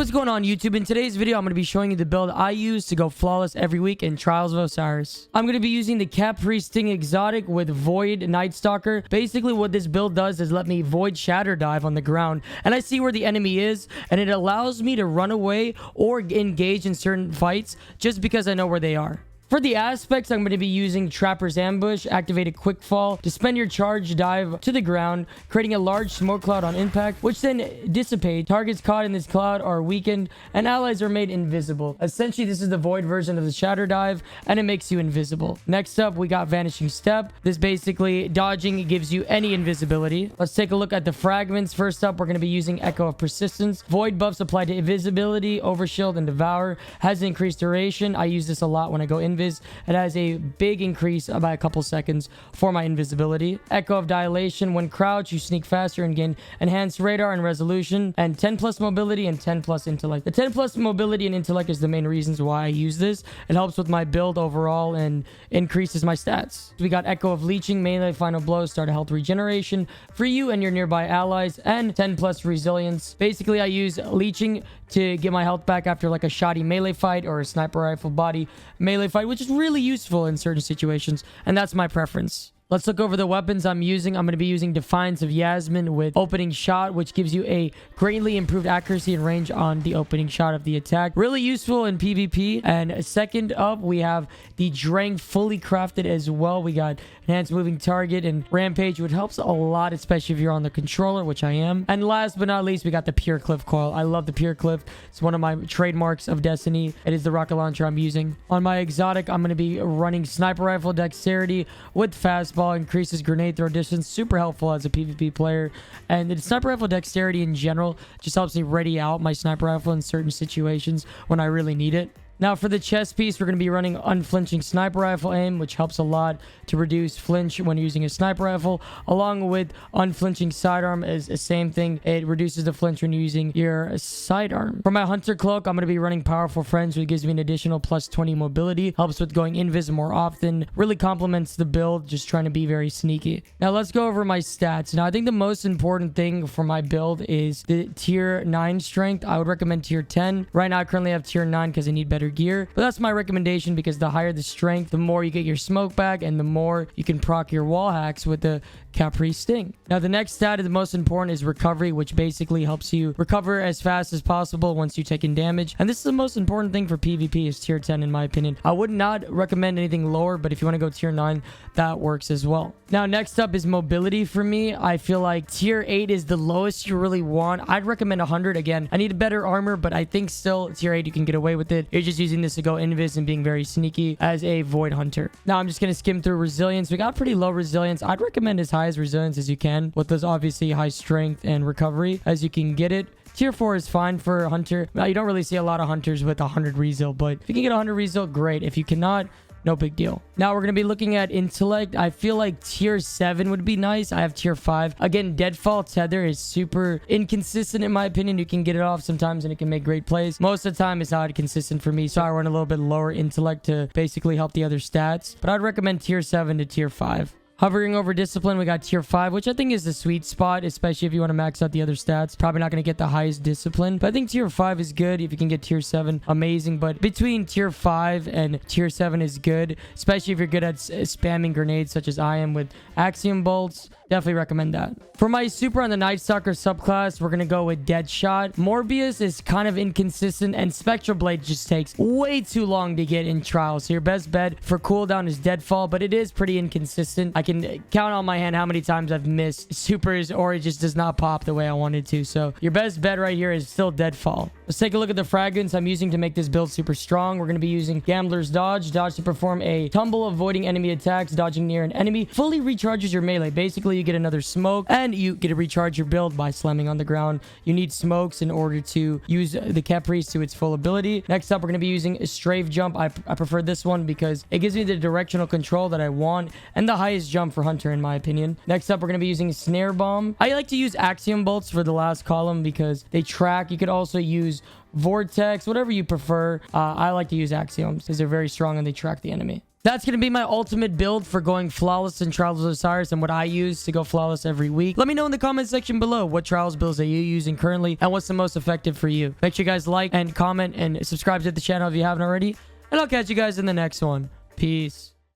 What's going on, YouTube? In today's video, I'm going to be showing you the build I use to go flawless every week in Trials of Osiris. I'm going to be using the Capri Sting Exotic with Void Night Stalker. Basically, what this build does is let me Void Shatter Dive on the ground, and I see where the enemy is, and it allows me to run away or engage in certain fights just because I know where they are. For the aspects, I'm going to be using Trapper's Ambush, activated Quick Fall to spend your charge dive to the ground, creating a large smoke cloud on impact, which then dissipate. Targets caught in this cloud are weakened, and allies are made invisible. Essentially, this is the void version of the Shatter Dive, and it makes you invisible. Next up, we got Vanishing Step. This basically, dodging gives you any invisibility. Let's take a look at the fragments. First up, we're going to be using Echo of Persistence. Void buffs applied to invisibility, Overshield, and Devour. Has increased duration. I use this a lot when I go invis. It has a big increase by a couple seconds for my invisibility. Echo of Dilation. When crouch, you sneak faster and gain enhanced radar and resolution, and 10 plus mobility and 10 plus intellect. The 10 plus mobility and intellect is the main reasons why I use this. It helps with my build overall and increases my stats. We got Echo of Leeching, melee final blow, start a health regeneration for you and your nearby allies, and 10 plus resilience. Basically, I use Leeching to get my health back after like a shoddy melee fight or a sniper rifle body melee fight, which is really useful in certain situations, and that's my preference. Let's look over the weapons I'm using. I'm going to be using Defiance of Yasmin with Opening Shot, which gives you a greatly improved accuracy and range on the opening shot of the attack. Really useful in PvP. And second up, we have the Drang fully crafted as well. We got Enhanced Moving Target and Rampage, which helps a lot, especially if you're on the controller, which I am. And last but not least, we got the Pure Cliff Coil. I love the Pure Cliff. It's one of my trademarks of Destiny. It is the rocket launcher I'm using. On my exotic, I'm going to be running Sniper Rifle Dexterity with Fastball. Increases grenade throw distance. Super helpful as a PvP player. And the Sniper Rifle Dexterity in general just helps me ready out my Sniper Rifle in certain situations when I really need it. Now, for the chest piece, we're going to be running Unflinching Sniper Rifle Aim, which helps a lot to reduce flinch when using a sniper rifle, along with Unflinching Sidearm is the same thing. It reduces the flinch when you're using your sidearm. For my Hunter Cloak, I'm going to be running Powerful Friends, which gives me an additional plus 20 mobility, helps with going invis more often, really complements the build, just trying to be very sneaky. Now, let's go over my stats. Now, I think the most important thing for my build is the tier 9 strength. I would recommend tier 10. Right now, I currently have tier 9 because I need better gear, but that's my recommendation because the higher the strength, the more you get your smoke back and the more you can proc your wall hacks with the Capri Sting. Now, the next stat is the most important is recovery, which basically helps you recover as fast as possible once you've taken damage. And this is the most important thing for PvP is tier 10 in my opinion. I would not recommend anything lower, but if you want to go tier 9, that works as well. Now, next up is mobility for me. I feel like tier 8 is the lowest you really want. I'd recommend 100. Again, I need better armor, but I think still tier 8 you can get away with it. You're just using this to go invis and being very sneaky as a void hunter. Now, I'm just going to skim through resilience. We got pretty low resilience. I'd recommend as high as resilience as you can with those obviously high strength and recovery as you can get it. Tier 4 is fine for a hunter. Now, you don't really see a lot of hunters with 100 resil, but if you can get 100 resil, great. If you cannot, no big deal. Now we're going to be looking at intellect. I feel like tier 7 would be nice. I have tier 5. Again, Deadfall Tether is super inconsistent in my opinion. You can get it off sometimes and it can make great plays. Most of the time it's not consistent for me, so I run a little bit lower intellect to basically help the other stats. But I'd recommend tier 7 to tier 5. Hovering over discipline, we got tier 5, which I think is the sweet spot, especially if you want to max out the other stats. Probably not going to get the highest discipline, but I think tier 5 is good. If you can get tier 7, amazing. But between tier 5 and tier 7 is good, especially if you're good at spamming grenades such as I am with Axiom Bolts. Definitely recommend that. For my super on the Night Stalker subclass, we're going to go with Deadshot. Morbius is kind of inconsistent, and Spectral Blade just takes way too long to get in trials. So your best bet for cooldown is Deadfall, but it is pretty inconsistent. I can count on my hand how many times I've missed supers or it just does not pop the way I wanted to. So your best bet right here is still Deadfall. Let's take a look at the fragments I'm using to make this build super strong. We're going to be using Gambler's Dodge. Dodge to perform a tumble, avoiding enemy attacks, dodging near an enemy. Fully recharges your melee. Basically, you get another smoke and you get to recharge your build by slamming on the ground. You need smokes in order to use the Caprice to its full ability. Next up, we're going to be using a Strafe Jump. I prefer this one because it gives me the directional control that I want and the highest jump for Hunter in my opinion. Next up, we're going to be using Snare Bomb. I like to use Axiom Bolts for the last column because they track. You could also use Vortex, whatever you prefer. I like to use Axioms because they're very strong and they track the enemy. That's going to be my ultimate build for going flawless in Trials of Osiris and what I use to go flawless every week. Let me know in the comment section below what Trials builds are you using currently and what's the most effective for you. Make sure you guys like and comment and subscribe to the channel if you haven't already. And I'll catch you guys in the next one. Peace.